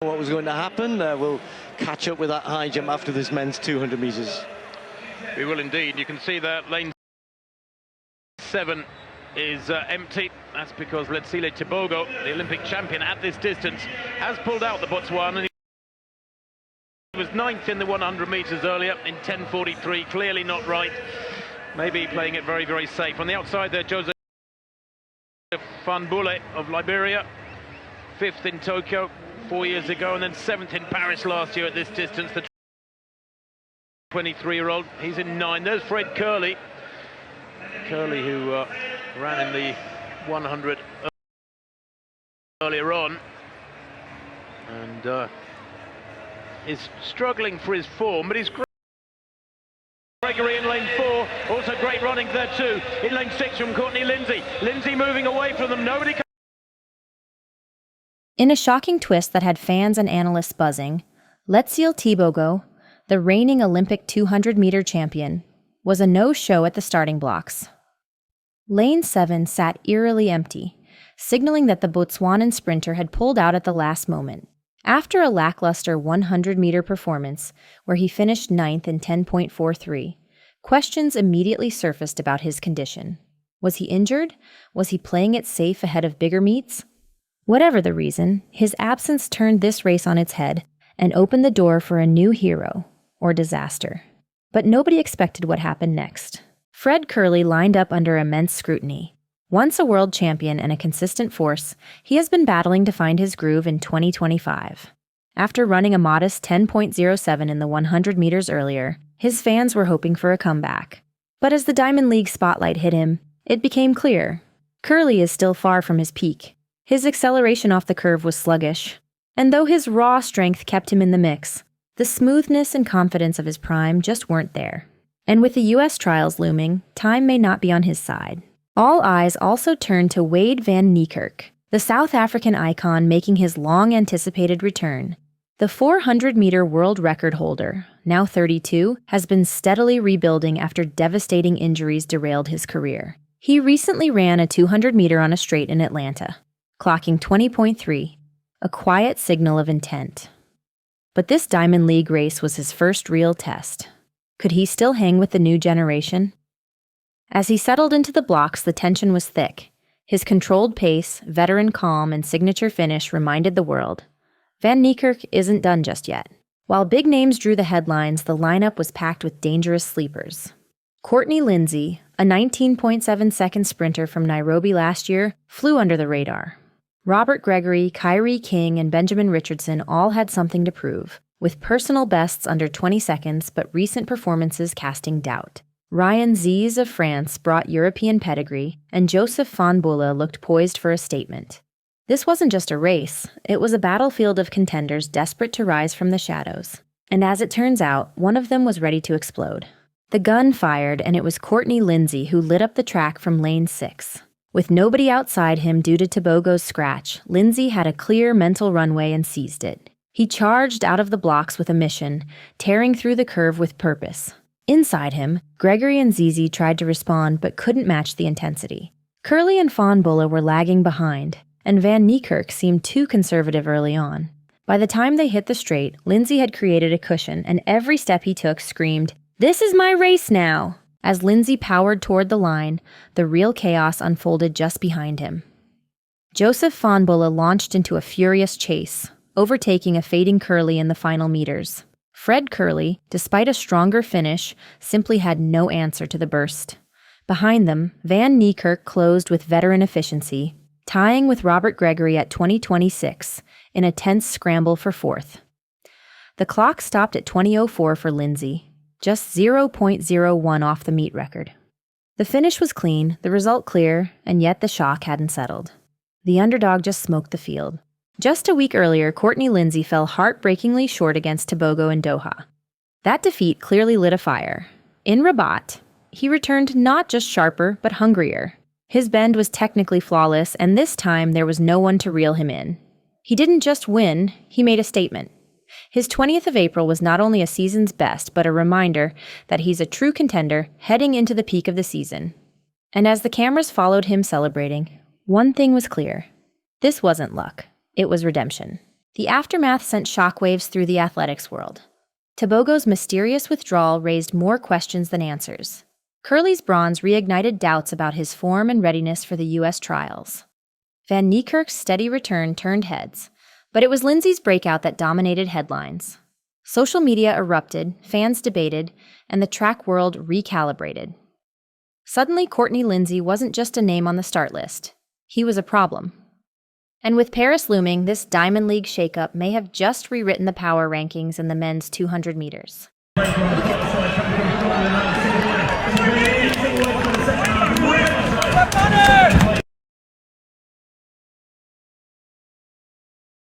What was going to happen. We'll catch up with that high jump after this men's 200 metres. We will indeed. You can see that lane 7 is empty. That's because Letsile Tebogo, the Olympic champion at this distance, has pulled out the Botswana. He was 9th in the 100 metres earlier in 10:43. Clearly not right. Maybe playing it very, very safe. On the outside there, Joseph Fanbule of Liberia, 5th in Tokyo 4 years ago, and then 7th in Paris last year at this distance. The 23-year-old, he's in 9. There's Fred Kerley. Kerley, who ran in the 100 earlier on, and is struggling for his form, but he's great. Gregory in lane 4, also great running there too. In lane 6 from Courtney Lindsey. Lindsay moving away from them, nobody. In a shocking twist that had fans and analysts buzzing, Letsile Tebogo, the reigning Olympic 200-meter champion, was a no-show at the starting blocks. Lane 7 sat eerily empty, signaling that the Botswanan sprinter had pulled out at the last moment. After a lackluster 100-meter performance, where he finished 9th in 10.43, questions immediately surfaced about his condition. Was he injured? Was he playing it safe ahead of bigger meets? Whatever the reason, his absence turned this race on its head and opened the door for a new hero, or disaster. But nobody expected what happened next. Fred Kerley lined up under immense scrutiny. Once a world champion and a consistent force, he has been battling to find his groove in 2025. After running a modest 10.07 in the 100 meters earlier, his fans were hoping for a comeback. But as the Diamond League spotlight hit him, it became clear. Kerley is still far from his peak. His acceleration off the curve was sluggish, and though his raw strength kept him in the mix, the smoothness and confidence of his prime just weren't there. And with the U.S. trials looming, time may not be on his side. All eyes also turned to Wade van Niekerk, the South African icon making his long-anticipated return. The 400-meter world record holder, now 32, has been steadily rebuilding after devastating injuries derailed his career. He recently ran a 200-meter on a straight in Atlanta, clocking 20.3, a quiet signal of intent. But this Diamond League race was his first real test. Could he still hang with the new generation? As he settled into the blocks, the tension was thick. His controlled pace, veteran calm, and signature finish reminded the world, Van Niekerk isn't done just yet. While big names drew the headlines, the lineup was packed with dangerous sleepers. Courtney Lindsey, a 19.7-second sprinter from Nairobi last year, flew under the radar. Robert Gregory, Kyrie King, and Benjamin Richardson all had something to prove, with personal bests under 20 seconds but recent performances casting doubt. Ryan Zize of France brought European pedigree, and Joseph Fanbule looked poised for a statement. This wasn't just a race, it was a battlefield of contenders desperate to rise from the shadows. And as it turns out, one of them was ready to explode. The gun fired, and it was Courtney Lindsey who lit up the track from lane 6. With nobody outside him due to Tebogo's scratch, Lindsey had a clear mental runway and seized it. He charged out of the blocks with a mission, tearing through the curve with purpose. Inside him, Gregory and Zize tried to respond but couldn't match the intensity. Kerley and Fanbule were lagging behind, and Van Niekerk seemed too conservative early on. By the time they hit the straight, Lindsey had created a cushion, and every step he took screamed, "This is my race now!" As Lindsey powered toward the line, the real chaos unfolded just behind him. Joseph Fanbule launched into a furious chase, overtaking a fading Kerley in the final meters. Fred Kerley, despite a stronger finish, simply had no answer to the burst. Behind them, Van Niekerk closed with veteran efficiency, tying with Robert Gregory at 20:26 in a tense scramble for 4th. The clock stopped at 20:04 for Lindsey, just 0.01 off the meet record. The finish was clean, the result clear, and yet the shock hadn't settled. The underdog just smoked the field. Just a week earlier, Courtney Lindsey fell heartbreakingly short against Tebogo in Doha. That defeat clearly lit a fire. In Rabat, he returned not just sharper, but hungrier. His bend was technically flawless, and this time there was no one to reel him in. He didn't just win, he made a statement. His 20th of April was not only a season's best, but a reminder that he's a true contender heading into the peak of the season. And as the cameras followed him celebrating, one thing was clear. This wasn't luck. It was redemption. The aftermath sent shockwaves through the athletics world. Tebogo's mysterious withdrawal raised more questions than answers. Kerley's bronze reignited doubts about his form and readiness for the U.S. trials. Van Niekerk's steady return turned heads, but it was Lindsay's breakout that dominated headlines. Social media erupted, fans debated, and the track world recalibrated. Suddenly, Courtney Lindsey wasn't just a name on the start list. He was a problem. And with Paris looming, this Diamond League shakeup may have just rewritten the power rankings in the men's 200 meters. Contender!